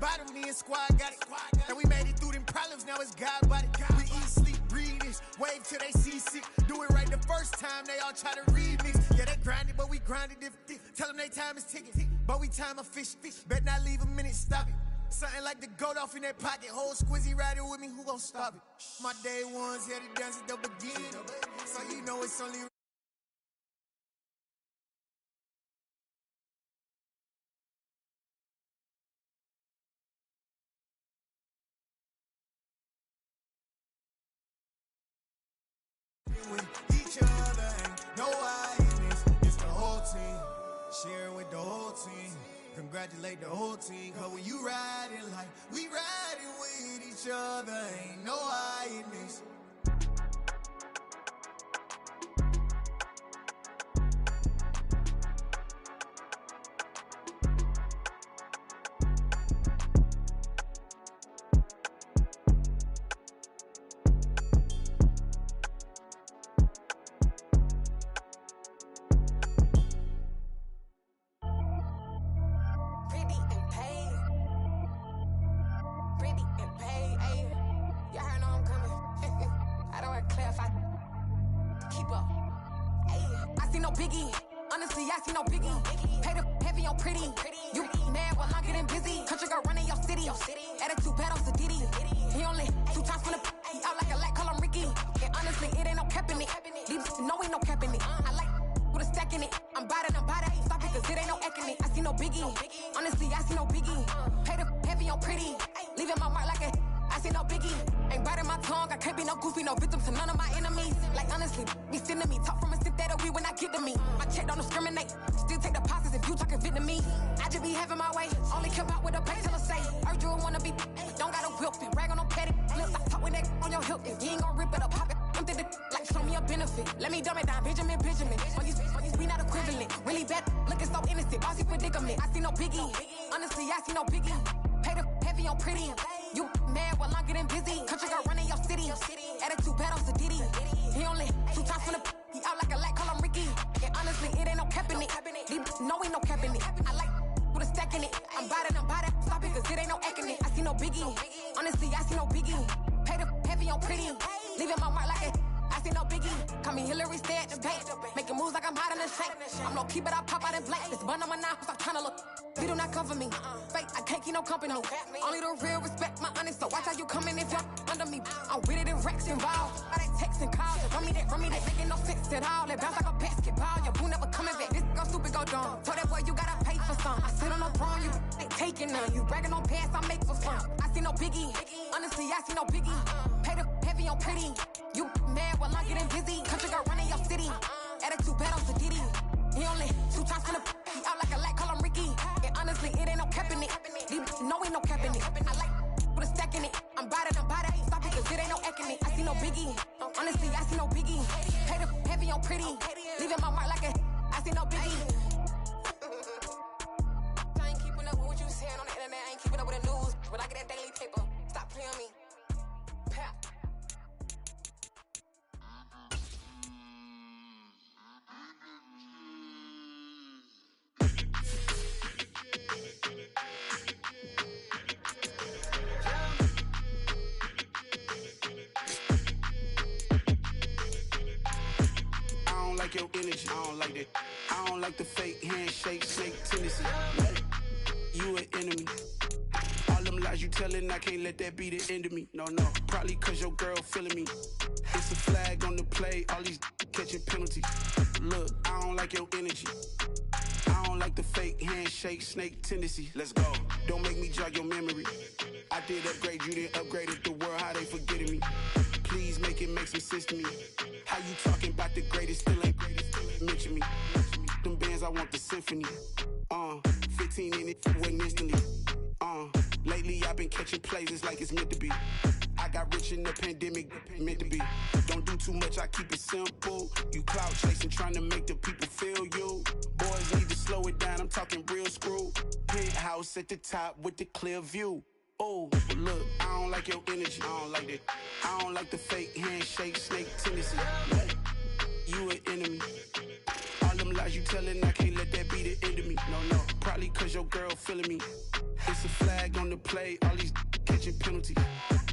bottom, me and squad got it. And we made it through them problems, now it's God body. We eat, sleep, breathe this, wave till they see sick. Do it right the first time, they all try to remix. Yeah, they grinded, but we grinded different. Tell them they time is ticking, but we time a fish. Bet not leave a minute, stop it. Something like the goat off in that pocket. Whole squizzy riding with me, who gon' stop it? My day ones here to dance at the beginning, so you know it's only with each other. Ain't no hiding, it's the whole team. Share with the whole team. Congratulate the whole team. Cause when you riding like we riding with each other, ain't no hiding this. Only the real respect my honest, so watch how you coming if you're under me. I'm with it in Rex involved. I they texting calls, run me that, making no sense at all. It bounce like a basketball, your boo never coming back. This go stupid, go dumb. Told that boy you gotta pay for some. I sit on no throne, you ain't taking none. You bragging on pants, I make for fun. I see no biggie, honestly I see no biggie. Pay the heavy on pretty. You mad while I'm getting busy. Country girl running your city. Attitude bad on Sadiddy. He only 2 times from the he out like a lack, call him Ricky. And honestly, it ain't no cap in it. No, ain't no cap in it. I like with a stack in it. I'm about it. Stop it, cause it ain't no acting it. I see no biggie. Honestly, I see no biggie. Pay the heavy on pretty. Leaving my mark like a I see no biggie. I ain't keeping up with what you saying on the internet. I ain't keeping up with the news. But I get that daily paper. Stop playing me. Pap. Like your energy, I don't like that. I don't like the fake handshake, snake tendency. You an enemy. All them lies you telling, I can't let that be the end of me. No, probably cause your girl feeling me. It's a flag on the play, all these catching penalties. Look, I don't like your energy. I don't like the fake handshake, snake tendency. Let's go. Don't make me jog your memory. I did upgrade, you didn't upgrade it. The world, how they forgetting me. Please make it make some sense to me. How you talking about the greatest, still ain't greatest, mention me. Them bands, I want the symphony. 15 in it, wasn't instantly. Lately I've been catching plays, it's like it's meant to be. I got rich in the pandemic, meant to be. Don't do too much, I keep it simple. You clout chasing, trying to make the people feel you. Boys need to slow it down, I'm talking real screw. Penthouse at the top with the clear view. Oh, look, I don't like your energy, I don't like that. I don't like the fake handshake, snake tendency. You an enemy. All them lies you telling, I can't let that be the end of me. No, probably cause your girl feeling me. It's a flag on the play, all these catching penalties.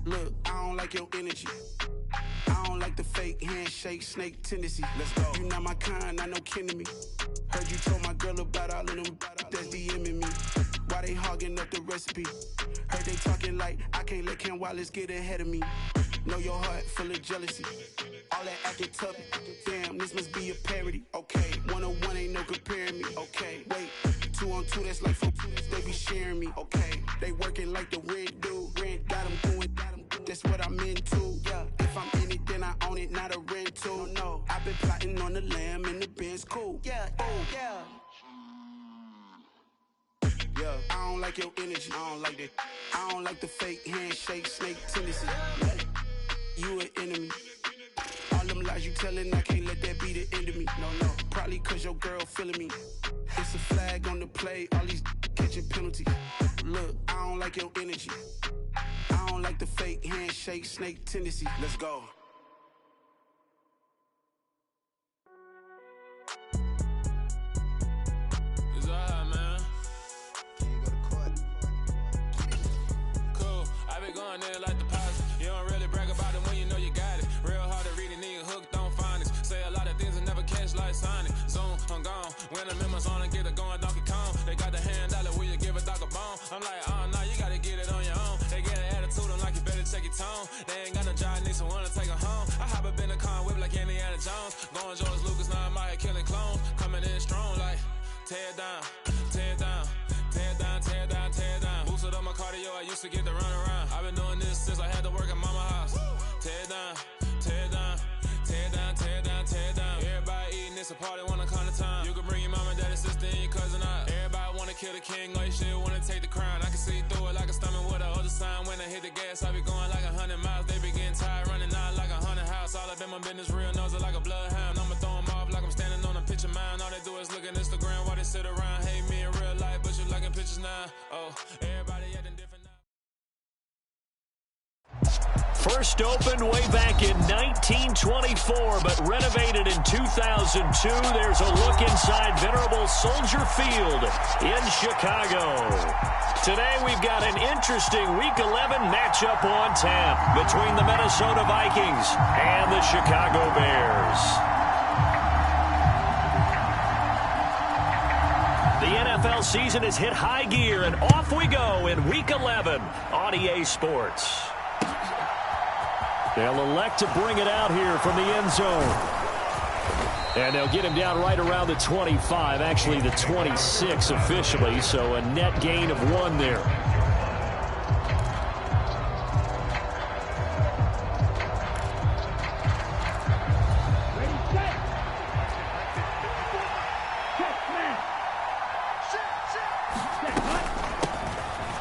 Look, I don't like your energy. I don't like the fake handshake, snake tendency. Let's go. You not my kind, not no kin to me. Heard you told my girl about all of them that's DMing me. Why they hogging up the recipe? Heard they talking like I can't let Ken Wallace get ahead of me. Know your heart full of jealousy. All that acting tough. Damn, this must be a parody. Okay, 1-on-1 ain't no comparing me. Okay, wait, 2-on-2 that's like 4-2. They be sharing me. Okay, they working like the rent do. Rent got them doing. That's what I'm into. Yeah, if I'm in it, then I own it, not a rental. No, I've been plotting on the lamb and the Benz cool. Yeah, oh yeah. Yeah, I don't like your energy. I don't like that. I don't like the fake handshake, snake tendency. You an enemy. All them lies you telling, I can't let that be the end of me. No, probably cause your girl feeling me. It's a flag on the play, all these catching penalties. Look, I don't like your energy. I don't like the fake handshake, snake tendency. Let's go. It's alright, man. Can you go to court? Cool. I been going there like the positive. You don't really brag about it when you know you got it. Real hard to read a nigga hooked on phonics. Say a lot of things and never catch like Sonic. Zone, I'm gone. When I'm in my zone and get it going Donkey Kong. They got the hand dollar, will you give a dog a bone? I'm like, oh no, you gotta get it on your own. They get an attitude, I'm like, you better check your tone. They ain't got no job, need someone to take her home. I hop up in a car, whip like Indiana Jones. Going George Lucas, now I'm out here killing clones. Coming in strong like, tear down, tear down, tear down, tear down, tear down. Boosted up my cardio, I used to get to run around. I've been doing this since I had to work at mama house. Tear down, tear down, tear down, tear down, tear down. Everybody eating, it's a party, wanna come to time. You can bring your mama, daddy, sister, and your cousin out. Everybody wanna kill the king, like shit, wanna take the crown. I can see through it like a stomach with a other sign. When I hit the gas, I be going like 100 miles. They be getting tired, running out like 100 house. All up in my business, real nose it like a bloodhound. I'ma throw them off like I'm standing on a picture mound. All they do is look at Instagram while they sit around. Hate me in real life, but you liking pictures now. Oh, everybody acting different now. First opened way back in 1924, but renovated in 2002. There's a look inside venerable Soldier Field in Chicago. Today we've got an interesting Week 11 matchup on tap between the Minnesota Vikings and the Chicago Bears. The NFL season has hit high gear, and off we go in Week 11 on EA Sports. They'll elect to bring it out here from the end zone. And they'll get him down right around the 25, actually the 26 officially, so a net gain of 1 there.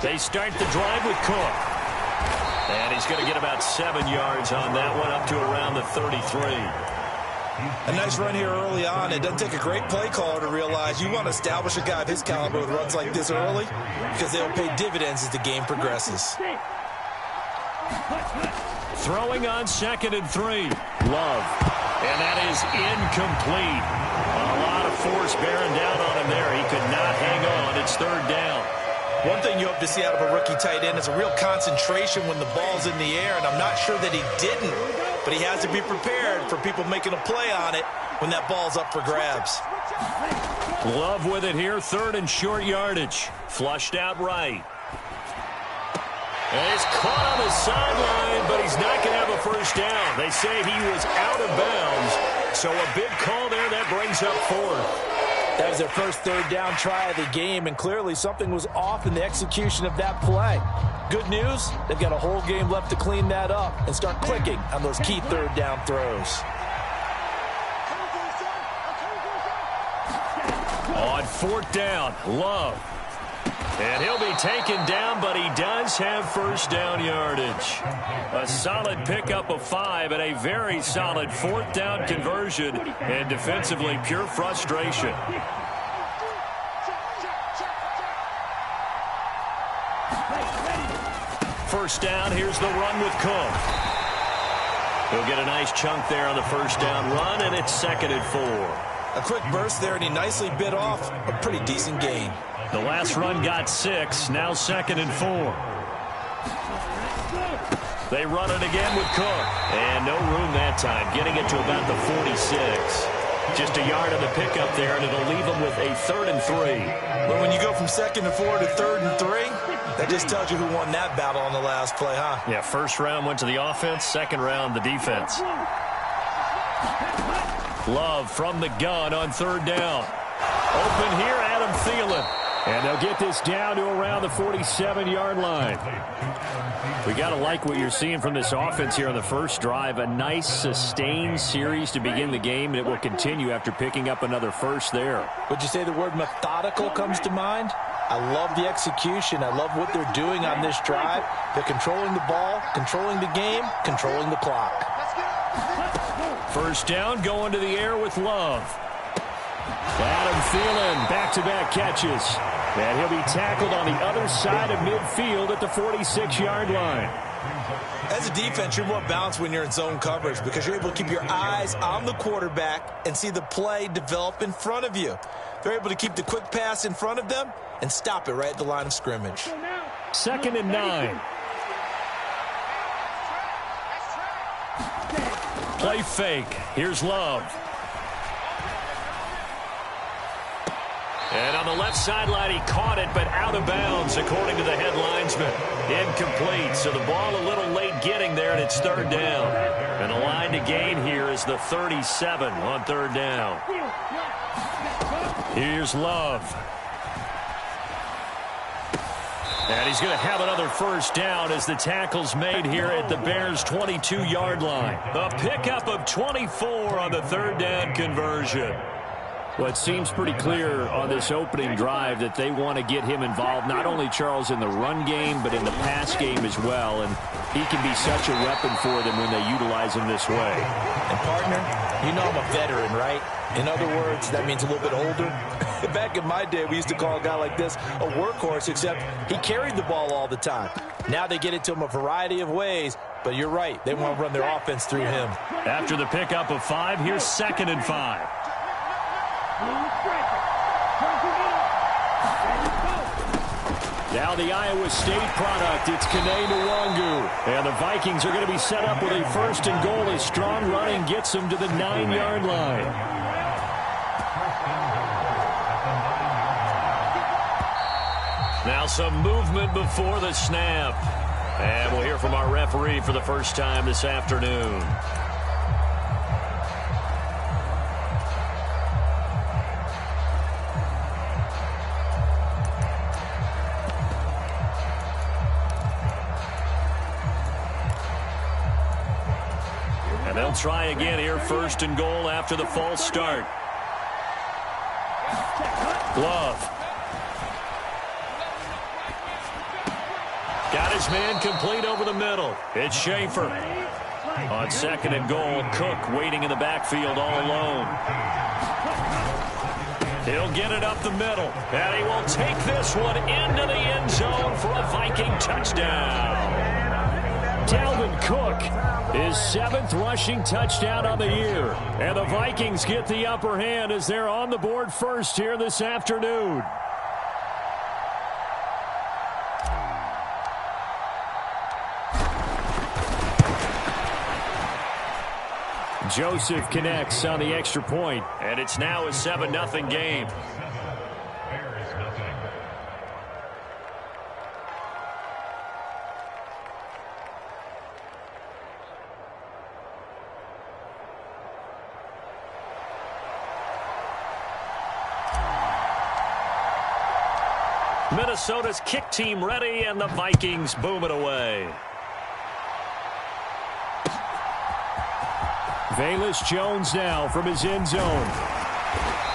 They start the drive with Cook. And he's going to get about 7 yards on that one, up to around the 33. A nice run here early on. It doesn't take a great play caller to realize you want to establish a guy of his caliber with runs like this early because they'll pay dividends as the game progresses. Throwing on 2nd and 3. Love. And that is incomplete. A lot of force bearing down on him there. He could not hang on. It's 3rd down. One thing you hope to see out of a rookie tight end is a real concentration when the ball's in the air, and I'm not sure that he didn't, but he has to be prepared for people making a play on it when that ball's up for grabs. Love with it here, 3rd and short yardage. Flushed out right. And he's caught on the sideline, but he's not going to have a first down. They say he was out of bounds, so a big call there that brings up 4th. That was their first 3rd down try of the game, and clearly something was off in the execution of that play. Good news, they've got a whole game left to clean that up and start clicking on those key 3rd down throws. On 4th down, Love. And he'll be taken down, but he does have first down yardage. A solid pickup of 5 and a very solid 4th down conversion, and defensively pure frustration. First down, here's the run with Cook. He'll get a nice chunk there on the first down run, and it's 2nd and 4. A quick burst there, and he nicely bit off a pretty decent gain. The last run got 6, now 2nd and 4. They run it again with Cook. And no room that time, getting it to about the 46. Just a yard of the pickup there, and it'll leave them with a 3rd and 3. But when you go from 2nd and 4 to 3rd and 3, that just tells you who won that battle on the last play, huh? Yeah, first round went to the offense, second round the defense. Love from the gun on 3rd down. Open here, Adam Thielen. And they'll get this down to around the 47-yard line. We got to like what you're seeing from this offense here on the first drive. A nice, sustained series to begin the game, and it will continue after picking up another first there. Would you say the word methodical comes to mind? I love the execution. I love what they're doing on this drive. They're controlling the ball, controlling the game, controlling the clock. First down, going to the air with Love. Adam Thielen, back-to-back catches. And he'll be tackled on the other side of midfield at the 46-yard line. As a defense, you're more balanced when you're in zone coverage because you're able to keep your eyes on the quarterback and see the play develop in front of you. They're able to keep the quick pass in front of them and stop it right at the line of scrimmage. 2nd and 9. Play fake. Here's Love. And on the left sideline, he caught it, but out of bounds, according to the head linesman. Incomplete, so the ball a little late getting there, and it's 3rd down. And the line to gain here is the 37 on 3rd down. Here's Love. And he's going to have another first down as the tackle's made here at the Bears' 22-yard line. A pickup of 24 on the 3rd down conversion. Well, it seems pretty clear on this opening drive that they want to get him involved, not only, Charles, in the run game, but in the pass game as well. And he can be such a weapon for them when they utilize him this way. And, partner, you know I'm a veteran, right? In other words, that means a little bit older. Back in my day, we used to call a guy like this a workhorse, except he carried the ball all the time. Now they get it to him a variety of ways, but you're right. They want to run their offense through him. After the pickup of 5, here's 2nd and 5. Now the Iowa State product, it's Kene Nwangu. And the Vikings are going to be set up with a 1st and goal as strong running gets them to the 9-yard line. Now some movement before the snap. And we'll hear from our referee for the first time this afternoon. And they'll try again here, 1st and goal after the false start. Love. Got his man complete over the middle. It's Schaefer. On 2nd and goal, Cook waiting in the backfield all alone. He'll get it up the middle. And he will take this one into the end zone for a Viking touchdown. Dalvin Cook, his 7th rushing touchdown on the year. And the Vikings get the upper hand as they're on the board first here this afternoon. Joseph connects on the extra point, and it's now a 7-0 game. Minnesota's kick team ready, and the Vikings boom it away. Velus Jones now from his end zone.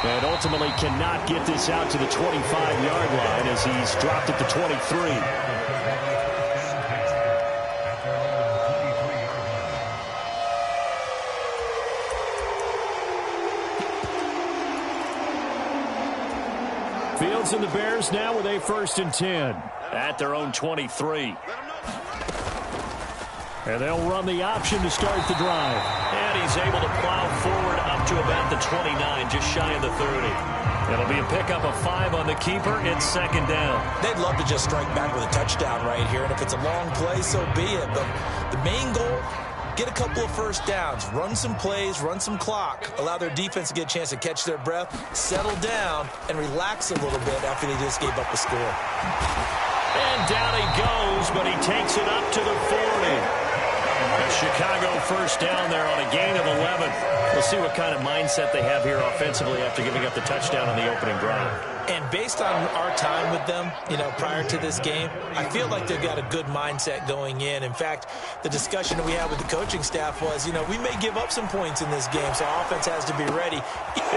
And ultimately cannot get this out to the 25-yard line as he's dropped at the 23. Fields and the Bears now with a 1st and 10 at their own 23. And they'll run the option to start the drive. And he's able to plow forward up to about the 29, just shy of the 30. It'll be a pickup of 5 on the keeper. It's second down. They'd love to just strike back with a touchdown right here, and if it's a long play, so be it. But the main goal, get a couple of first downs, run some plays, run some clock, allow their defense to get a chance to catch their breath, settle down, and relax a little bit after they just gave up the score. And down he goes, but he takes it up to the 40. A Chicago first down there on a gain of 11. We'll see what kind of mindset they have here offensively after giving up the touchdown on the opening drive. And based on our time with them, prior to this game, I feel like they've got a good mindset going in. In fact, the discussion that we had with the coaching staff was, we may give up some points in this game, so our offense has to be ready.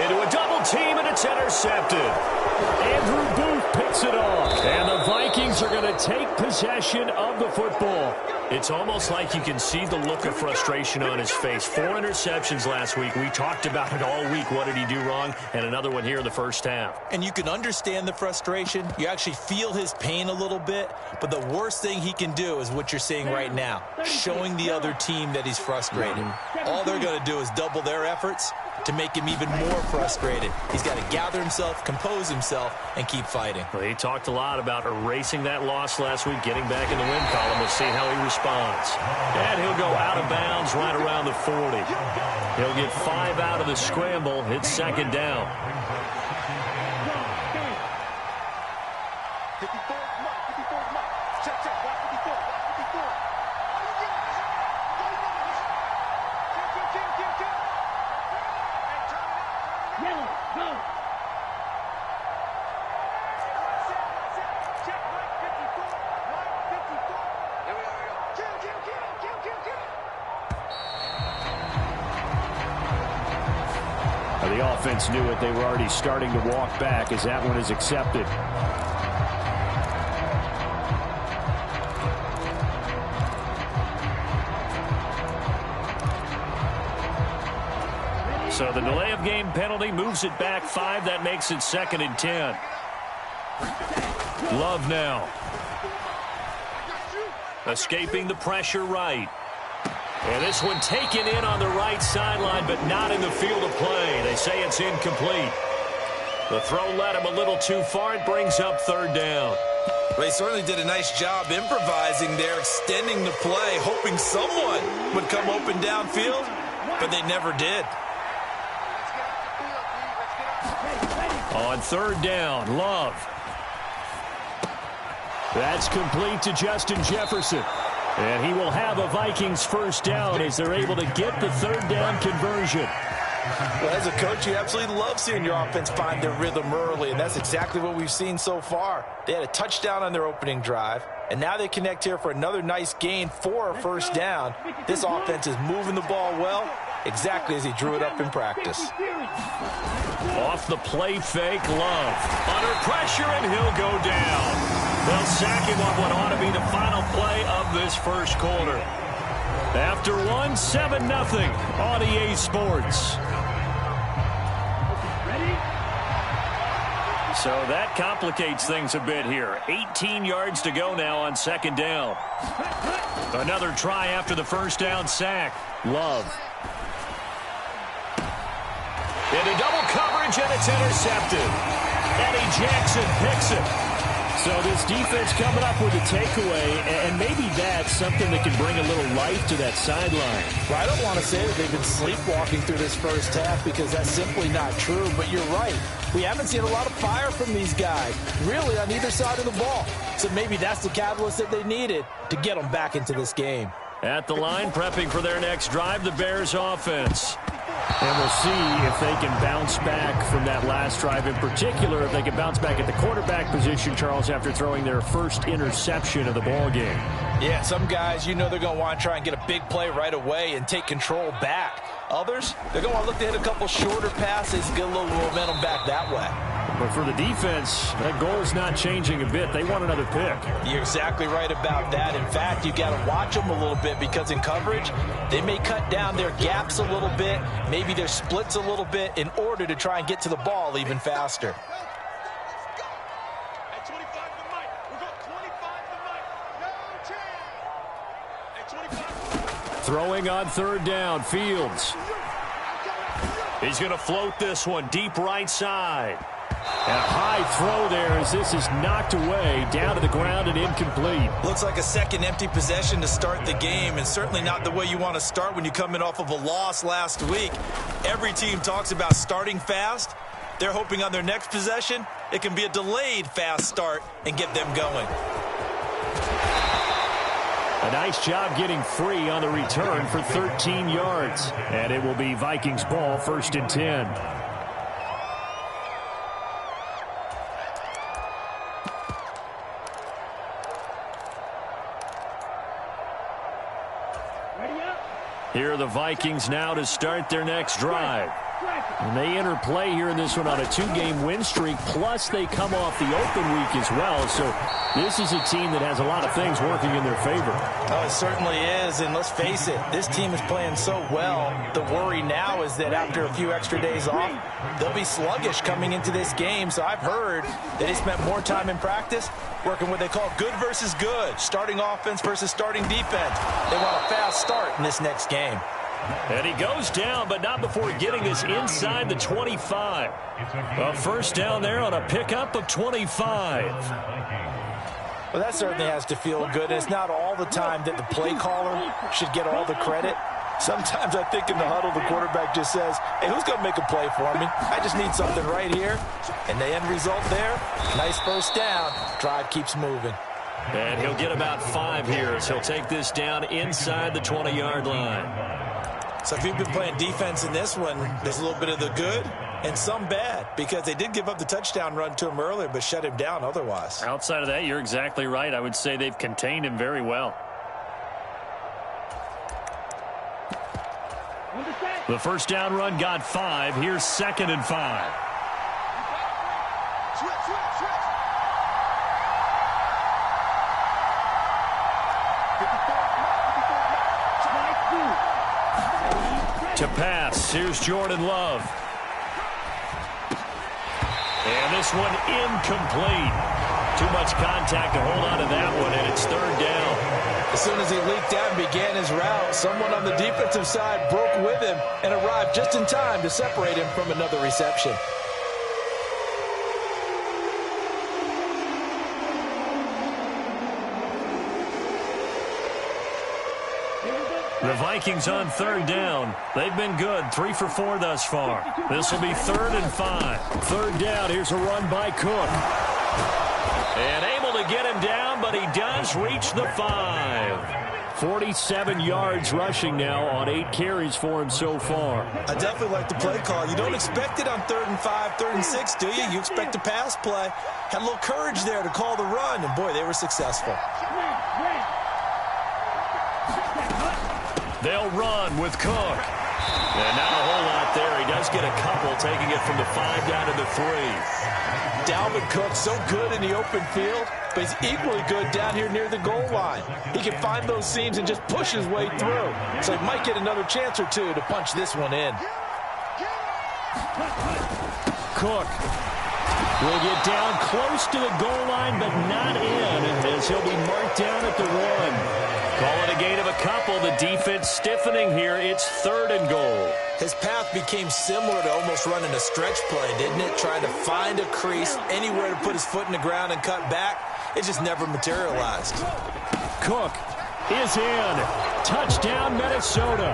Into a double team, and it's intercepted. Andrew Booth picks it off. And the Vikings are going to take possession of the football. It's almost like you can see the look of frustration on his face. 4 interceptions last week. We talked about it all week. What did he do wrong? And another one here in the first half. And you can understand the frustration. You actually feel his pain a little bit. But the worst thing he can do is what you're seeing right now, showing the other team that he's frustrated. All they're going to do is double their efforts to make him even more frustrated. He's got to gather himself, compose himself, and keep fighting. Well, he talked a lot about erasing that loss last week, getting back in the win column. We'll see how he responds. And he'll go out of bounds right around the 40. He'll get 5 out of the scramble. It's second down. The offense knew it. They were already starting to walk back as that one is accepted. So the delay of game penalty moves it back 5. That makes it 2nd and 10. Love now. Escaping the pressure right. And this one taken in on the right sideline, but not in the field of play. They say it's incomplete. The throw led him a little too far. It brings up 3rd down. They certainly did a nice job improvising there, extending the play, hoping someone would come open downfield, but they never did. On 3rd down, Love. That's complete to Justin Jefferson. And he will have a Vikings first down as they're able to get the 3rd down conversion. Well, as a coach, you absolutely love seeing your offense find their rhythm early, and that's exactly what we've seen so far. They had a touchdown on their opening drive, and now they connect here for another nice gain for a first down. This offense is moving the ball well, exactly as he drew it up in practice. Off the play fake, Love. Under pressure, and he'll go down. They'll sack him on what ought to be the final play of this first quarter. After 7-0 on EA Sports. So that complicates things a bit here. 18 yards to go now on 2nd down. Another try after the first down sack. Love. Into double coverage, and it's intercepted. Eddie Jackson picks it. So this defense coming up with a takeaway, and maybe that's something that can bring a little life to that sideline. Well, I don't want to say that they've been sleepwalking through this first half because that's simply not true, but you're right. We haven't seen a lot of fire from these guys, really, on either side of the ball. So maybe that's the catalyst that they needed to get them back into this game. At the line, prepping for their next drive, the Bears offense. And we'll see if they can bounce back from that last drive in particular, if they can bounce back at the quarterback position, Charles, after throwing their first interception of the ball game. Yeah, some guys, they're going to want to try and get a big play right away and take control back. Others, they're going to want to look to hit a couple shorter passes, get a little momentum back that way. But for the defense, that goal's not changing a bit. They want another pick. You're exactly right about that. In fact, you got to watch them a little bit because in coverage, they may cut down their gaps a little bit, maybe their splits a little bit in order to try and get to the ball even faster. Throwing on 3rd down, Fields. He's going to float this one deep right side. And a high throw there as this is knocked away, down to the ground and incomplete. Looks like a second empty possession to start the game, and certainly not the way you want to start when you come in off of a loss last week. Every team talks about starting fast. They're hoping on their next possession, it can be a delayed fast start and get them going. A nice job getting free on the return for 13 yards. And it will be Vikings ball, 1st and 10. Here are the Vikings now to start their next drive. And they enter play here in this one on a 2-game win streak, plus they come off the open week as well. So this is a team that has a lot of things working in their favor. Oh, it certainly is, and let's face it, this team is playing so well. The worry now is that after a few extra days off, they'll be sluggish coming into this game. So I've heard that they spent more time in practice working what they call good versus good, starting offense versus starting defense. They want a fast start in this next game. And he goes down, but not before getting us inside the 25. A first down there on a pickup of 25. Well, that certainly has to feel good. It's not all the time that the play caller should get all the credit. Sometimes I think in the huddle, the quarterback just says, hey, who's going to make a play for me? I just need something right here. And the end result there, nice first down. Drive keeps moving. And he'll get about 5 here, so he'll take this down inside the 20-yard line. So if you've been playing defense in this one, there's a little bit of the good and some bad, because they did give up the touchdown run to him earlier but shut him down otherwise. Outside of that, you're exactly right. I would say they've contained him very well. The first down run got 5. Here's 2nd and 5. To pass, here's Jordan Love. And this one incomplete. Too much contact to hold on to that one, and it's 3rd down. As soon as he leaked out and began his route, someone on the defensive side broke with him and arrived just in time to separate him from another reception. The Vikings on 3rd down. They've been good, 3 for 4 thus far. This will be 3rd and 5. 3rd down, here's a run by Cook. And able to get him down, but he does reach the 5. 47 yards rushing now on 8 carries for him so far. I definitely like the play call. You don't expect it on 3rd and 5, 3rd and 6, do you? You expect a pass play. Had a little courage there to call the run, and boy, they were successful. They'll run with Cook. And not a whole lot there. He does get a couple, taking it from the 5 down to the 3. Dalvin Cook, so good in the open field, but he's equally good down here near the goal line. He can find those seams and just push his way through. So he might get another chance or two to punch this one in. Cook will get down close to the goal line, but not in, as he'll be marked down at the 1. Call it a gain of a couple. The defense stiffening here. It's 3rd and goal. His path became similar to almost running a stretch play, didn't it? Trying to find a crease, anywhere to put his foot in the ground and cut back. It just never materialized. Cook is in. Touchdown, Minnesota.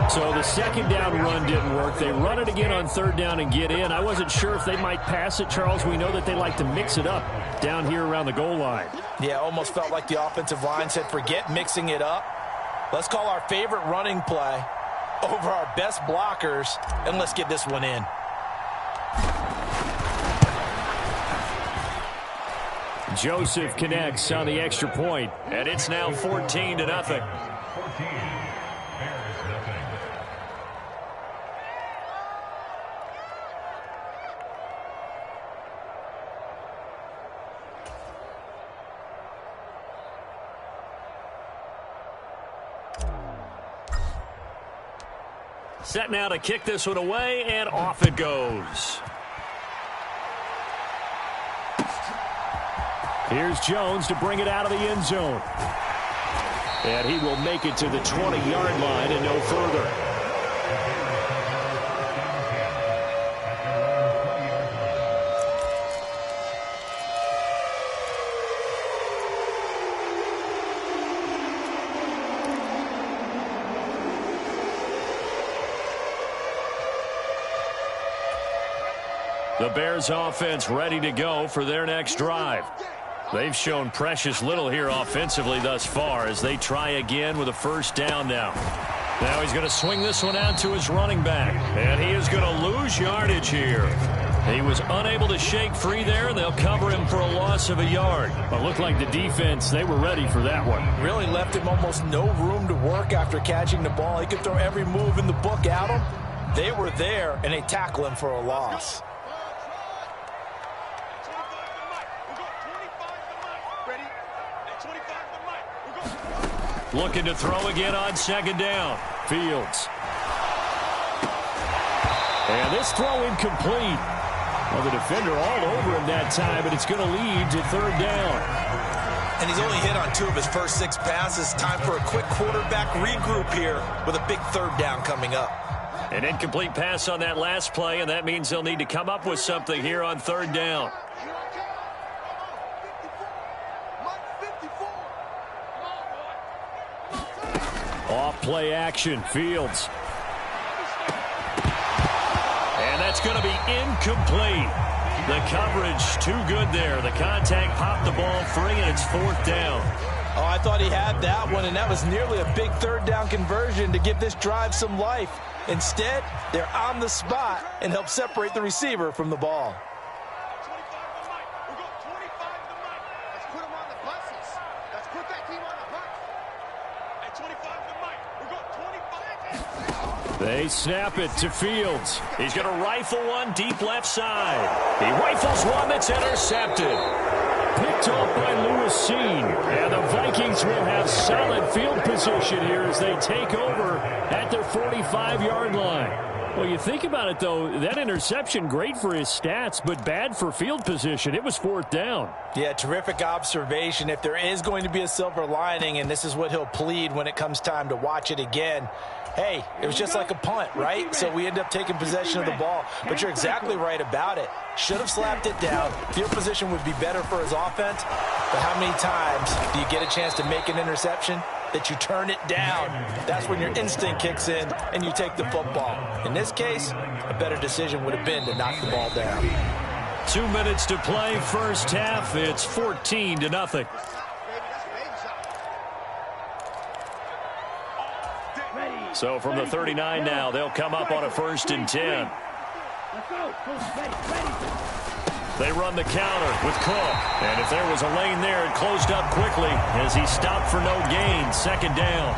So the 2nd down run didn't work. They run it again on 3rd down and get in. I wasn't sure if they might pass it, Charles. We know that they like to mix it up down here around the goal line. Yeah, almost felt like the offensive line said, forget mixing it up. Let's call our favorite running play over our best blockers, and let's get this one in. Joseph connects on the extra point, and it's now 14-0. Set now to kick this one away, and off it goes. Here's Jones to bring it out of the end zone. And he will make it to the 20-yard line and no further. The Bears offense ready to go for their next drive. They've shown precious little here offensively thus far as they try again with a first down now. Now he's going to swing this one out to his running back. And he is going to lose yardage here. He was unable to shake free there, and they'll cover him for a loss of a yard. It looked like the defense, they were ready for that one. Really left him almost no room to work after catching the ball. He could throw every move in the book at him. They were there, and they tackle him for a loss. Looking to throw again on second down. Fields. And this throw incomplete. Well, the defender all over him that time, but it's going to lead to third down. And he's only hit on 2 of his first 6 passes. Time for a quick quarterback regroup here with a big third down coming up. An incomplete pass on that last play, and that means they'll need to come up with something here on third down. Off play action, Fields. And that's going to be incomplete. The coverage too good there. The contact popped the ball free, and it's fourth down. Oh, I thought he had that one, and that was nearly a big third down conversion to give this drive some life. Instead, they're on the spot and help separate the receiver from the ball. They snap it to Fields. He's going to rifle one deep left side. He rifles one that's intercepted. Picked off by Lewis Seen. And the Vikings will have solid field position here as they take over at their 45-yard line. Well, you think about it, though, that interception, great for his stats, but bad for field position. It was fourth down. Yeah, terrific observation. If there is going to be a silver lining, and this is what he'll plead when it comes time to watch it again, hey, it was just like a punt, right? So we end up taking possession of the ball. But you're exactly right about it. Should have slapped it down. Field position would be better for his offense. But how many times do you get a chance to make an interception that you turn it down? That's when your instinct kicks in and you take the football. In this case, a better decision would have been to knock the ball down. 2 minutes to play, first half. It's 14-0. So from the 39 now, they'll come up on a 1st and 10. They run the counter with Cook. And if there was a lane there, it closed up quickly as he stopped for no gain. Second down.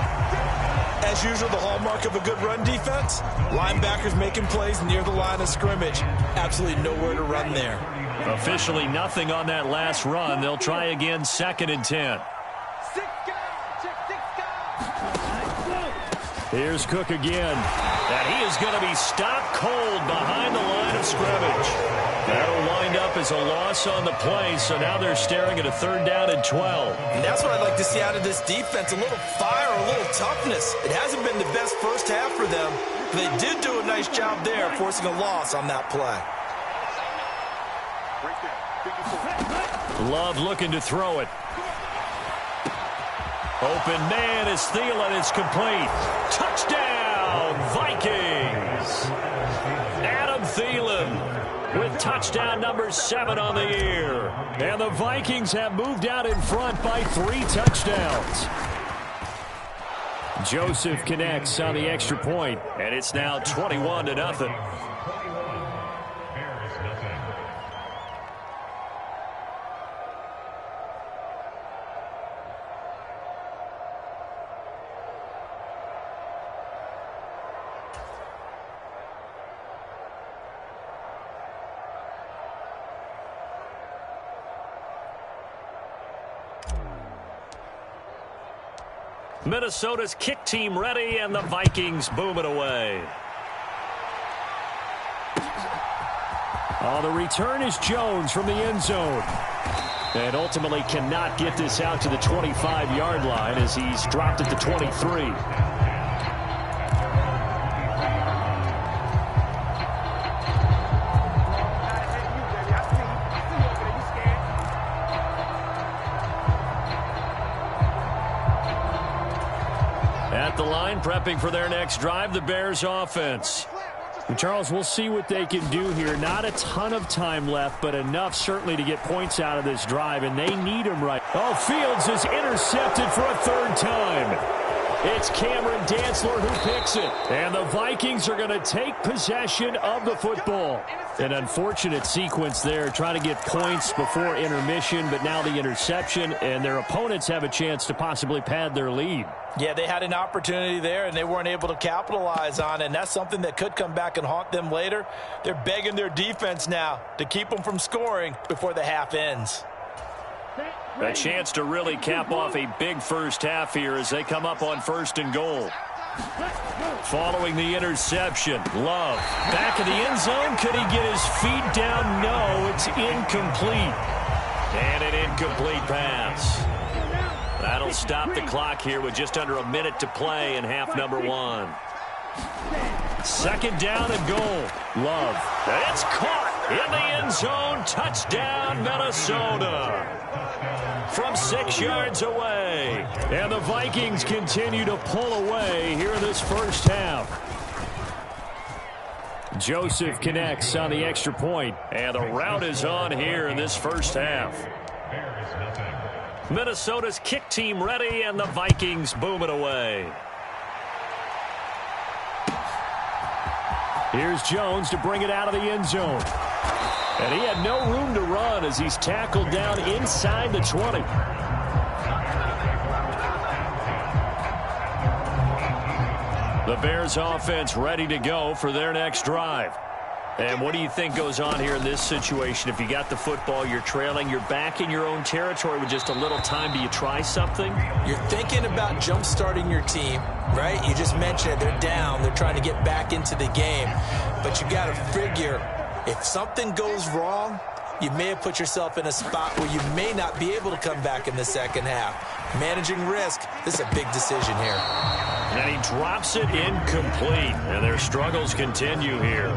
As usual, the hallmark of a good run defense, linebackers making plays near the line of scrimmage. Absolutely nowhere to run there. Officially nothing on that last run. They'll try again, 2nd and 10. Here's Cook again. And he is going to be stopped cold behind the line of scrimmage. That'll wind up as a loss on the play, so now they're staring at a 3rd down and 12. And that's what I'd like to see out of this defense, a little fire, a little toughness. It hasn't been the best first half for them, but they did do a nice job there, forcing a loss on that play. Love looking to throw it. Open man is Thielen. It's complete. Touchdown, Vikings. Adam Thielen with touchdown number 7 on the year. And the Vikings have moved out in front by 3 touchdowns. Joseph connects on the extra point, and it's now 21-0. Minnesota's kick team ready, and the Vikings boom it away. The return is Jones from the end zone. And ultimately cannot get this out to the 25-yard line as he's dropped at the 23. At the line, prepping for their next drive, the Bears offense. Charles, we'll see what they can do here. Not a ton of time left, but enough certainly to get points out of this drive, and they need them right. Oh, Fields is intercepted for a third time. It's Cameron Dantzler who picks it. And the Vikings are going to take possession of the football. An unfortunate sequence there, trying to get points before intermission, but now the interception, and their opponents have a chance to possibly pad their lead. Yeah, they had an opportunity there, and they weren't able to capitalize on it, and that's something that could come back and haunt them later. They're begging their defense now to keep them from scoring before the half ends. A chance to really cap off a big first half here as they come up on 1st and goal. Following the interception, Love back in the end zone. Could he get his feet down? No, it's incomplete. And an incomplete pass. That'll stop the clock here with just under a minute to play in half number 1. 2nd down and goal. Love. It's caught in the end zone. Touchdown, Minnesota. From 6 yards away. And the Vikings continue to pull away here in this first half. Joseph connects on the extra point. And the route is on here in this first half. Minnesota's kick team ready, and the Vikings boom it away. Here's Jones to bring it out of the end zone. And he had no room to run as he's tackled down inside the 20. The Bears offense ready to go for their next drive. And what do you think goes on here in this situation? If you got the football, you're trailing, you're back in your own territory with just a little time. Do you try something? You're thinking about jump-starting your team, right? You just mentioned it. They're down. They're trying to get back into the game. But you got to figure, if something goes wrong, you may have put yourself in a spot where you may not be able to come back in the second half. Managing risk, this is a big decision here. And he drops it incomplete. And their struggles continue here.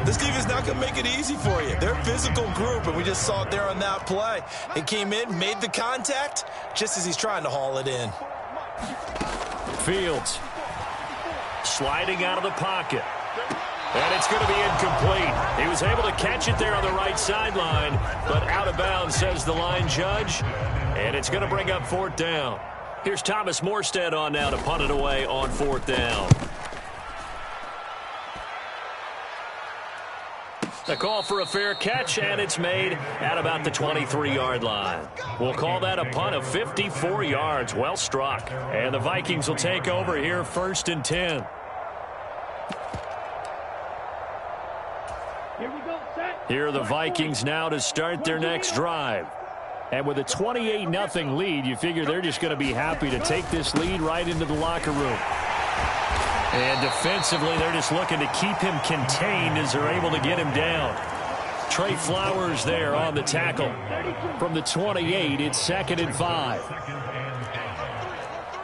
This defense is not going to make it easy for you. They're a physical group, and we just saw it there on that play. It came in, made the contact, just as he's trying to haul it in. Fields sliding out of the pocket. And it's going to be incomplete. He was able to catch it there on the right sideline, but out of bounds, says the line judge. And it's going to bring up 4th down. Here's Thomas Morstead on now to punt it away on 4th down. A call for a fair catch, and it's made at about the 23-yard line. We'll call that a punt of 54 yards. Well struck. And the Vikings will take over here 1st and 10. Here are the Vikings now to start their next drive. And with a 28-0 lead, you figure they're just going to be happy to take this lead right into the locker room. And defensively, they're just looking to keep him contained as they're able to get him down. Trey Flowers there on the tackle. From the 28, it's 2nd and 5.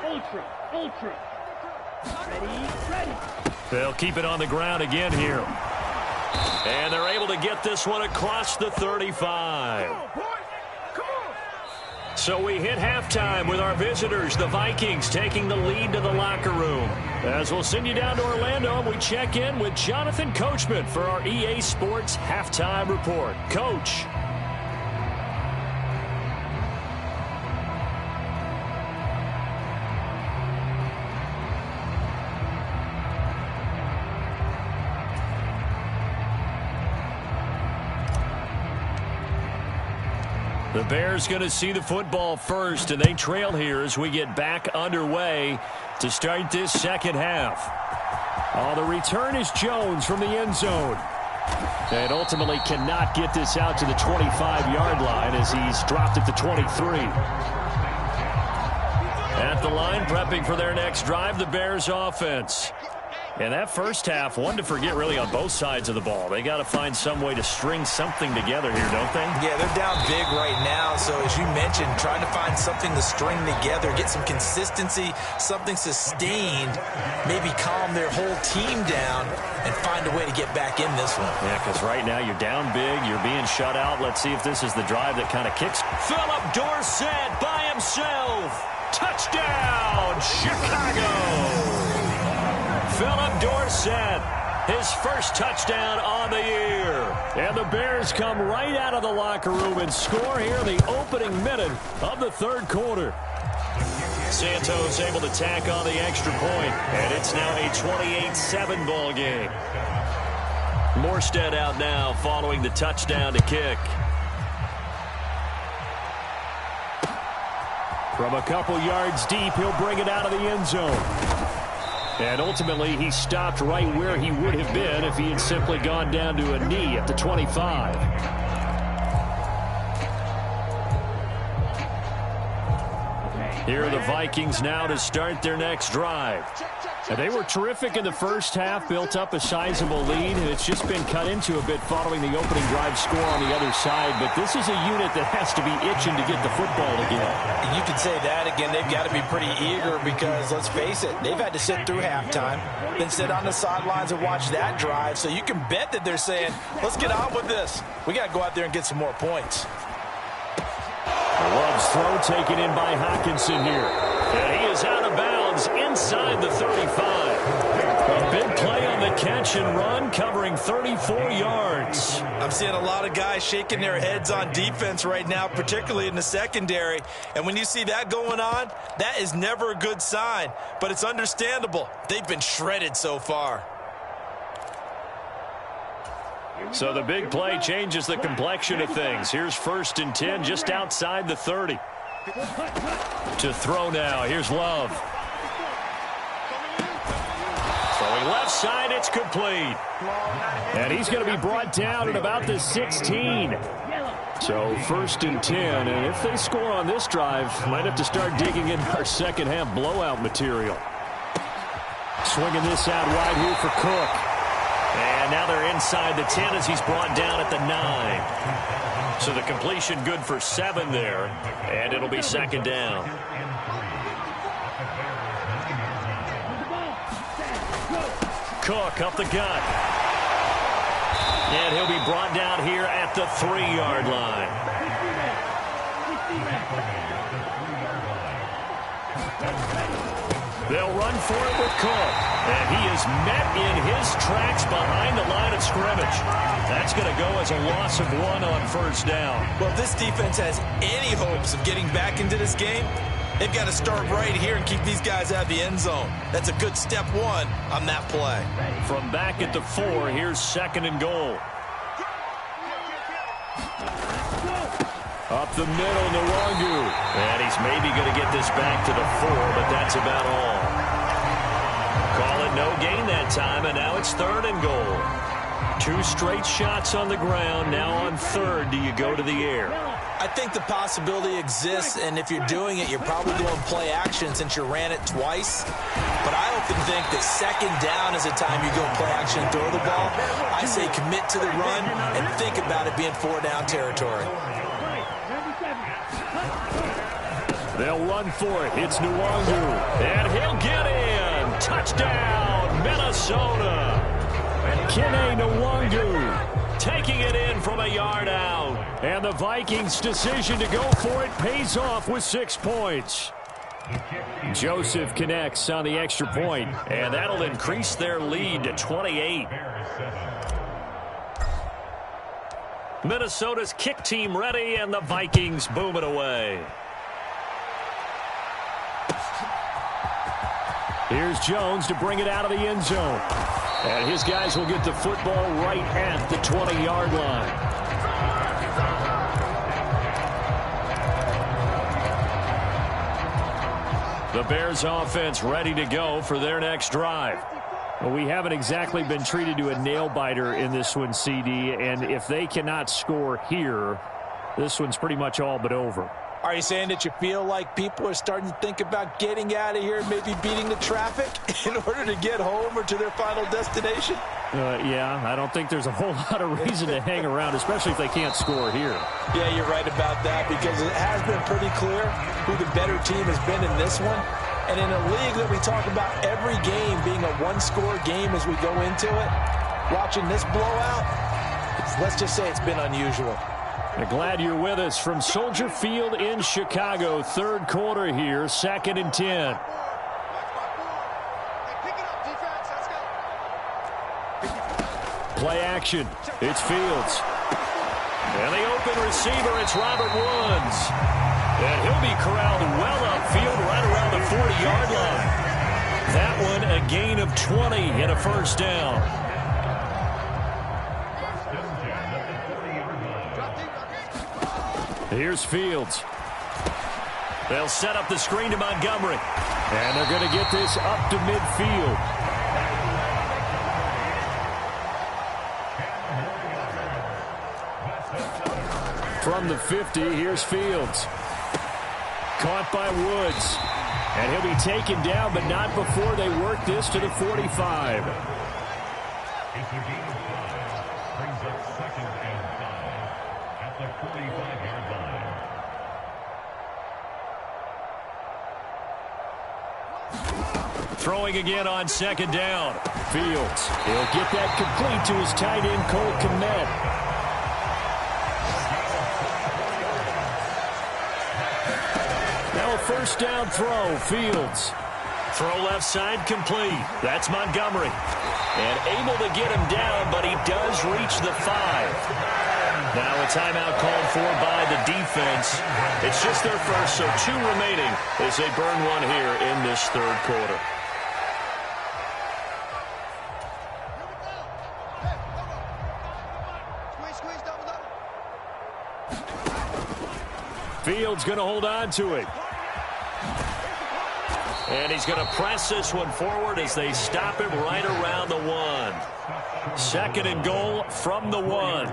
Ultra. Ready. They'll keep it on the ground again here. And they're able to get this one across the 35. So we hit halftime with our visitors, the Vikings, taking the lead to the locker room. As we'll send you down to Orlando, we check in with Jonathan Coachman for our EA Sports Halftime Report. Coach. The Bears going to see the football first, and they trail here as we get back underway to start this second half. The return is Jones from the end zone. And ultimately cannot get this out to the 25-yard line as he's dropped at the 23. At the line, prepping for their next drive, the Bears offense. And that first half, one to forget really on both sides of the ball. They got to find some way to string something together here, don't they? Yeah, they're down big right now. So as you mentioned, trying to find something to string together, get some consistency, something sustained, maybe calm their whole team down and find a way to get back in this one. Yeah, because right now you're down big, you're being shut out. Let's see if this is the drive that kind of kicks. Philip Dorsett by himself. Touchdown, Chicago. Philip Dorsett his first touchdown on the year. And the Bears come right out of the locker room and score here in the opening minute of the third quarter. Santos able to tack on the extra point, and it's now a 28-7 ball game. Morstead out now following the touchdown to kick. From a couple yards deep, he'll bring it out of the end zone. And ultimately, he stopped right where he would have been if he had simply gone down to a knee at the 25. Here are the Vikings now to start their next drive. They were terrific in the first half, built up a sizable lead, and it's just been cut into a bit following the opening drive score on the other side. But this is a unit that has to be itching to get the football again. You could say that again. They've got to be pretty eager because, let's face it, they've had to sit through halftime, then sit on the sidelines and watch that drive. So you can bet that they're saying, let's get on with this. We got to go out there and get some more points. Love's throw taken in by Hockenson here. And he is out of bounds inside the 35. A big play on the catch and run, covering 34 yards. I'm seeing a lot of guys shaking their heads on defense right now, particularly in the secondary. And when you see that going on, that is never a good sign. But it's understandable. They've been shredded so far. So the big play changes the complexion of things. Here's 1st and 10 just outside the 30. To throw now. Here's Love. Throwing left side, it's complete. And he's going to be brought down at about the 16. So 1st and 10. And if they score on this drive, might have to start digging in our second half blowout material. Swinging this out wide here for Cook. And now they're inside the 10 as he's brought down at the 9. So the completion good for 7 there. And it'll be 2nd down. Cook up the gut. And he'll be brought down here at the 3-yard line. They'll run for it with Cook. And he is met in his tracks behind the line of scrimmage. That's going to go as a loss of 1 on 1st down. Well, if this defense has any hopes of getting back into this game, they've got to start right here and keep these guys out of the end zone. That's a good step 1 on that play. From back at the 4, here's 2nd and goal. Up the middle, Nwangu. And he's maybe going to get this back to the 4, but that's about all. Call it no gain that time, and now it's 3rd and goal. 2 straight shots on the ground. Now on 3rd, do you go to the air? I think the possibility exists, and if you're doing it, you're probably going play action since you ran it twice. But I often think that 2nd down is the time you go play action and throw the ball. I say commit to the run and think about it being 4-down territory. They'll run for it. It's Nwangu. And he'll get in. Touchdown, Minnesota. Kene Nwangu taking it in from a yard out. And the Vikings' decision to go for it pays off with 6 points. Joseph connects on the extra point, and that'll increase their lead to 28. Minnesota's kick team ready, and the Vikings boom it away. Here's Jones to bring it out of the end zone. And his guys will get the football right at the 20-yard line. The Bears offense ready to go for their next drive. Well, we haven't exactly been treated to a nail-biter in this one, CD, and if they cannot score here, this one's pretty much all but over. Are you saying that you feel like people are starting to think about getting out of here and maybe beating the traffic in order to get home or to their final destination? Yeah, I don't think there's a whole lot of reason to hang around, especially if they can't score here. Yeah, you're right about that because it has been pretty clear who the better team has been in this one. And in a league that we talk about every game being a one-score game as we go into it, watching this blowout, let's just say it's been unusual. Glad you're with us from Soldier Field in Chicago. Third quarter here, 2nd and 10. Play action. It's Fields. And the open receiver, it's Robert Woods. And he'll be corralled well upfield right around the 40-yard line. That one a gain of 20 and a first down. Here's Fields. They'll set up the screen to Montgomery. And they're going to get this up to midfield. From the 50, here's Fields. Caught by Woods. And he'll be taken down, but not before they work this to the 45. Brings up 2nd and 5 at the 45-yard line. Throwing again on 2nd down. Fields. He'll get that complete to his tight end, Cole Kmet. Now a first down throw. Fields. Throw left side complete. That's Montgomery. And able to get him down, but he does reach the 5. Now a timeout called for by the defense. It's just their first, so 2 remaining as they burn one here in this third quarter. Fields going to hold on to it. And he's going to press this one forward as they stop him right around the 1. 2nd and goal from the 1.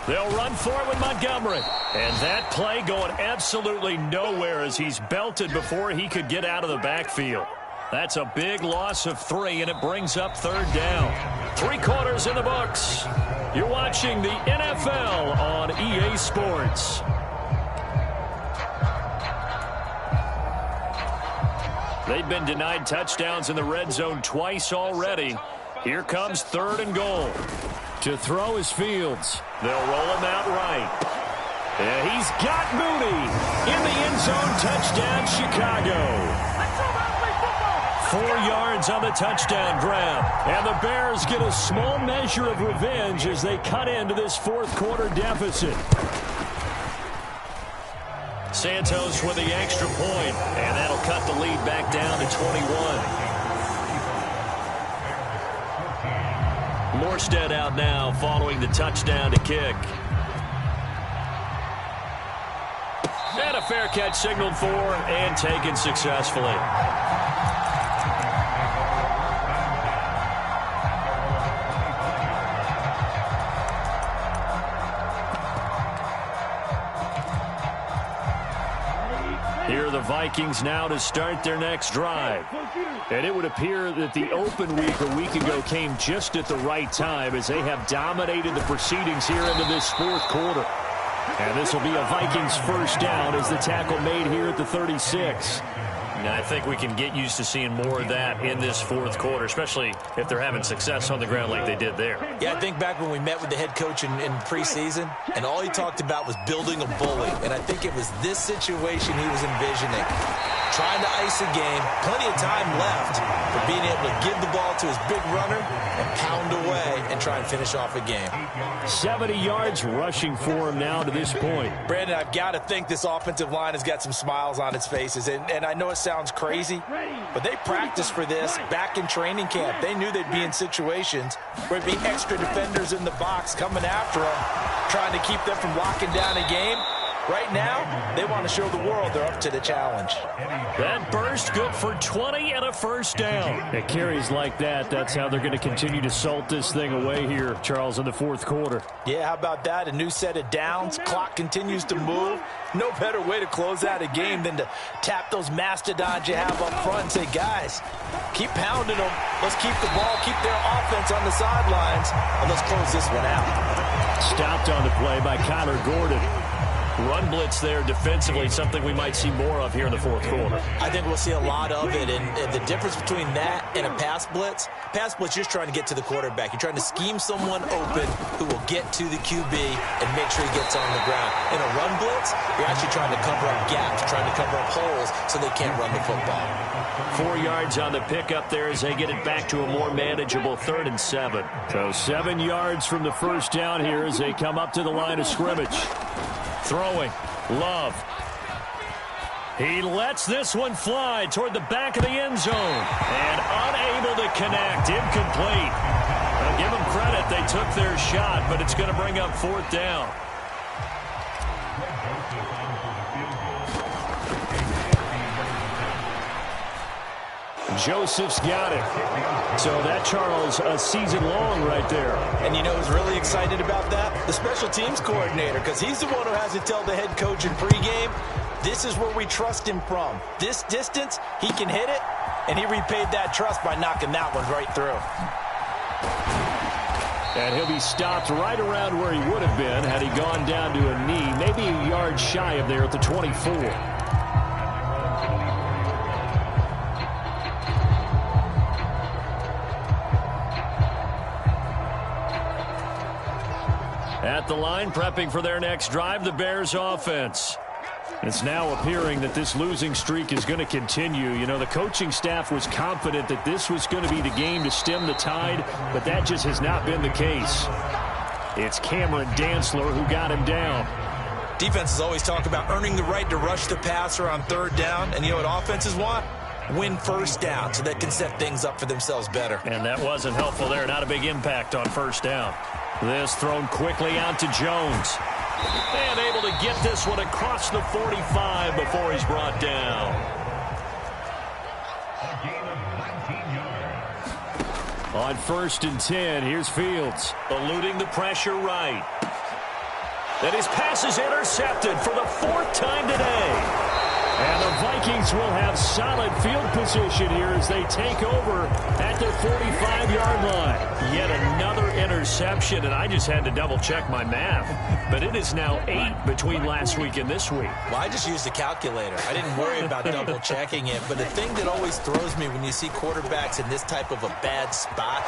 They'll run forward with Montgomery. And that play going absolutely nowhere as he's belted before he could get out of the backfield. That's a big loss of 3, and it brings up 3rd down. 3 quarters in the books. You're watching the NFL on EA Sports. They've been denied touchdowns in the red zone twice already. Here comes 3rd and goal. To throw is Fields. They'll roll him out right. And he's got Mooney in the end zone. Touchdown, Chicago. 4 yards on the touchdown grab. And the Bears get a small measure of revenge as they cut into this 4th quarter deficit. Santos with the extra point, and that'll cut the lead back down to 21. Morstead out now following the touchdown to kick. And a fair catch signaled for and taken successfully. Here are the Vikings now to start their next drive. And it would appear that the open week a week ago came just at the right time as they have dominated the proceedings here into this 4th quarter. And this will be a Vikings first down as the tackle made here at the 36. Now, I think we can get used to seeing more of that in this 4th quarter, especially if they're having success on the ground like they did there. Yeah, I think back when we met with the head coach in preseason, and all he talked about was building a bully. And I think it was this situation he was envisioning. Trying to ice a game, plenty of time left for being able to give the ball to his big runner and pound away and try and finish off a game. 70 yards rushing for him now to this point. Brandon, I've got to think this offensive line has got some smiles on its faces. And I know it sounds crazy, but they practiced for this back in training camp. They knew they'd be in situations where there'd be extra defenders in the box coming after them, trying to keep them from locking down a game. Right now, they want to show the world they're up to the challenge. That burst good for 20 and a first down. It carries like that. That's how they're going to continue to salt this thing away here, Charles, in the 4th quarter. Yeah, how about that? A new set of downs. Clock continues to move. No better way to close out a game than to tap those mastodons you have up front and say, guys, keep pounding them. Let's keep the ball, keep their offense on the sidelines, and let's close this one out. Stopped on the play by Kyler Gordon. run blitz there defensively, something we might see more of here in the fourth quarter. I think we'll see a lot of it, and the difference between that and a pass blitz, you're just trying to get to the quarterback. You're trying to scheme someone open who will get to the QB and make sure he gets on the ground. In a run blitz, you're actually trying to cover up gaps, trying to cover up holes so they can't run the football. 4 yards on the pickup there as they get it back to a more manageable 3rd and 7. So 7 yards from the first down here as they come up to the line of scrimmage. Throwing, Love. He lets this one fly toward the back of the end zone. And unable to connect, incomplete. I'll give them credit, they took their shot, but it's going to bring up 4th down. Joseph's got it. So that, Charles, a season long right there. And you know who's really excited about that? The special teams coordinator, because he's the one who has to tell the head coach in pregame, this is where we trust him from. This distance, he can hit it, and he repaid that trust by knocking that one right through. And he'll be stopped right around where he would have been had he gone down to a knee, maybe a yard shy of there at the 24. At the line, prepping for their next drive, the Bears offense. It's now appearing that this losing streak is going to continue. You know, the coaching staff was confident that this was going to be the game to stem the tide, but that just has not been the case. It's Cameron Dantzler who got him down. Defenses always talk about earning the right to rush the passer on 3rd down, and you know what offenses want? Win 1st down so they can set things up for themselves better. And that wasn't helpful there. Not a big impact on 1st down. This thrown quickly out to Jones. And able to get this one across the 45 before he's brought down. A gain of 19 yards. On 1st and 10, here's Fields. Eluding the pressure right. And his pass is intercepted for the 4th time today. And the Vikings will have solid field position here as they take over at their 45-yard line. Yet another interception, and I just had to double-check my math. But it is now 8 between last week and this week. Well, I just used a calculator. I didn't worry about double-checking it. But the thing that always throws me when you see quarterbacks in this type of a bad spot,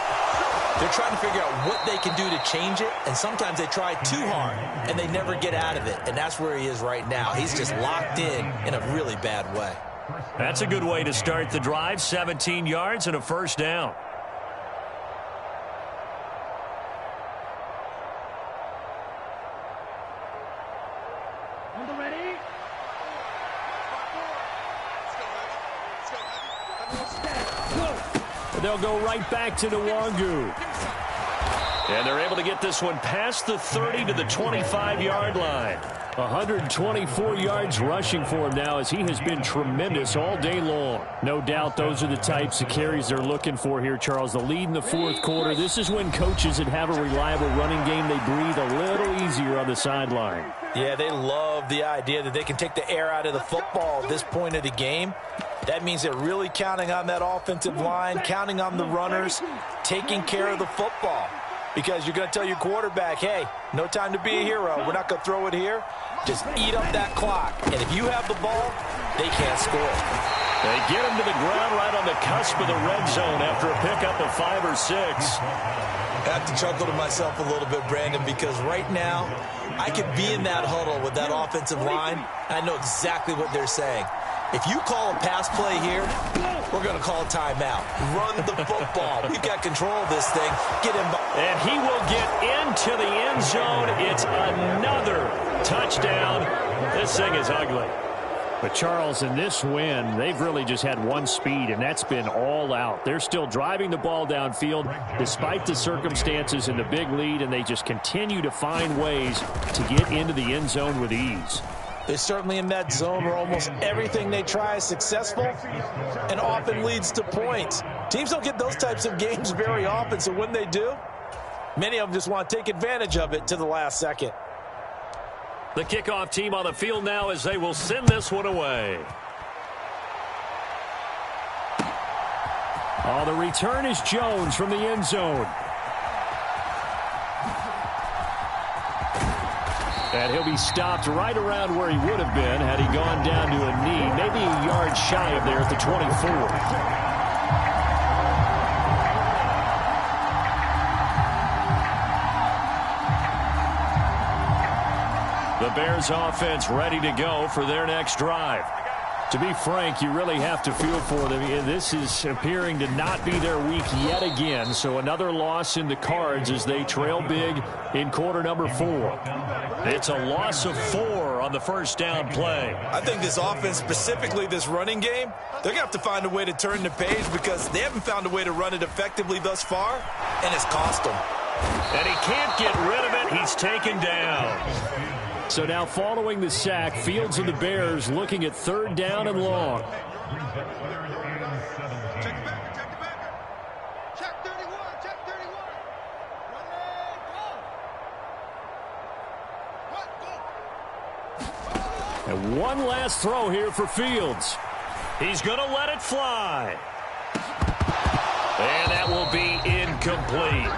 they're trying to figure out what they can do to change it, and sometimes they try too hard, and they never get out of it. And that's where he is right now. He's just locked in a really bad way. That's a good way to start the drive. 17 yards and a 1st down. On the ready. They'll go right back to Nwangu. And they're able to get this one past the 30 to the 25-yard line. 124 yards rushing for him now as he has been tremendous all day long. No doubt those are the types of carries they're looking for here, Charles. The lead in the 4th quarter. This is when coaches that have a reliable running game, they breathe a little easier on the sideline. Yeah, they love the idea that they can take the air out of the football at this point of the game. That means they're really counting on that offensive line, counting on the runners, taking care of the football. Because you're going to tell your quarterback, hey, no time to be a hero. We're not going to throw it here. Just eat up that clock. And if you have the ball, they can't score. They get him to the ground right on the cusp of the red zone after a pickup of 5 or 6. I have to chuckle to myself a little bit, Brandon, because right now I could be in that huddle with that offensive line. I know exactly what they're saying. If you call a pass play here, we're going to call a timeout. Run the football. We've got control of this thing. Get him. And he will get into the end zone. It's another touchdown. This thing is ugly. But, Charles, in this win, they've really just had one speed, and that's been all out. They're still driving the ball downfield despite the circumstances and the big lead, and they just continue to find ways to get into the end zone with ease. They're certainly in that zone where almost everything they try is successful and often leads to points. Teams don't get those types of games very often, so when they do, many of them just want to take advantage of it to the last second. The kickoff team on the field now as they will send this one away. Oh, the return is Jones from the end zone. And he'll be stopped right around where he would have been had he gone down to a knee, maybe a yard shy of there at the 24. The Bears offense ready to go for their next drive. To be frank, you really have to feel for them. This is appearing to not be their week yet again. So another loss in the cards as they trail big in quarter number 4. It's a loss of 4 on the first down play. I think this offense, specifically this running game, they're going to have to find a way to turn the page because they haven't found a way to run it effectively thus far, and it's cost them. And he can't get rid of it. He's taken down. So now following the sack, Fields and the Bears looking at 3rd down and long. Check it back. Check 31. Check 31. Go. And one last throw here for Fields. He's going to let it fly. And that will be incomplete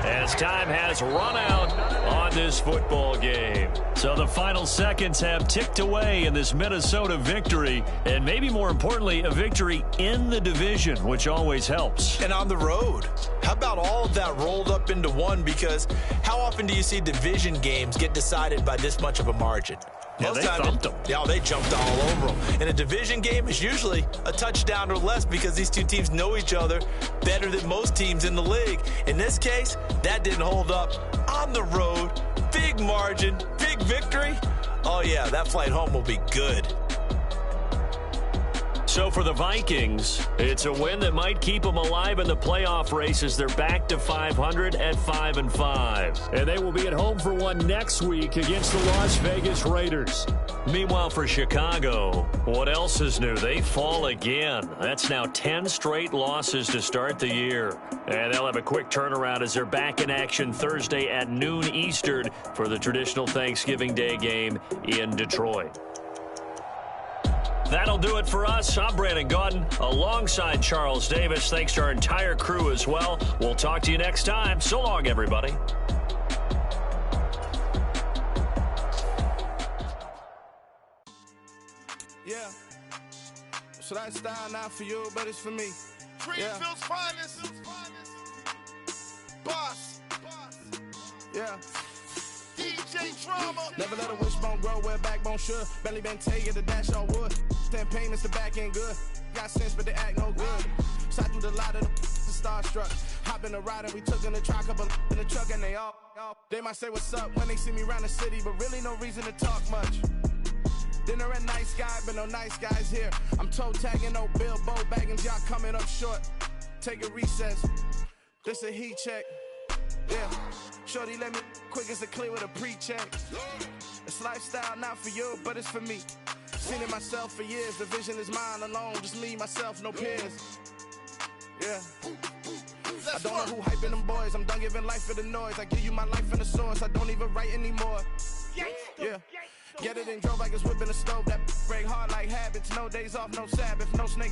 as time has run out on this football game. So the final seconds have ticked away in this Minnesota victory, and maybe more importantly, a victory in the division, which always helps. And on the road. How about all of that rolled up into one? Because how often do you see division games get decided by this much of a margin? Yeah, they thumped them. Yeah, they jumped all over them. And a division game is usually a touchdown or less because these two teams know each other better than most teams in the league. In this case, that didn't hold up. On the road, big margin, big victory. Oh, yeah, that flight home will be good. So for the Vikings, it's a win that might keep them alive in the playoff race as they're back to 500 at 5-5. And they will be at home for one next week against the Las Vegas Raiders. Meanwhile, for Chicago, what else is new? They fall again. That's now 10 straight losses to start the year. And they'll have a quick turnaround as they're back in action Thursday at noon Eastern for the traditional Thanksgiving Day game in Detroit. That'll do it for us. I'm Brandon Gaudin alongside Charles Davis. Thanks to our entire crew as well. We'll talk to you next time. So long, everybody. Yeah. So that style not for you, but it's for me. Greenfield's finest. Boss. Yeah. DJ Drama. Never let a wishbone grow where a backbone should. Belly been taking the dash on wood. 10 payments, the back ain't good. Got sense, but they act no good. Shot through the lot of the starstruck. Hop in the ride and we took in the truck, couple in the truck and they all. They might say what's up when they see me around the city, but really no reason to talk much. Dinner at nice guy, but no nice guys here. I'm toe tagging, no Bilbo baggins, y'all coming up short. Take a recess. This a heat check. Yeah. Shorty let me quick as a clear with a pre-check. It's lifestyle not for you, but it's for me. Seen it myself for years. The vision is mine alone. Just me, myself, no peers. Yeah. I don't know who hyping them boys. I'm done giving life for the noise. I give you my life in the source. I don't even write anymore. Yeah. Get it and drove like it's whipping a stove. That break hard like habits. No days off, no Sabbath, no snakes.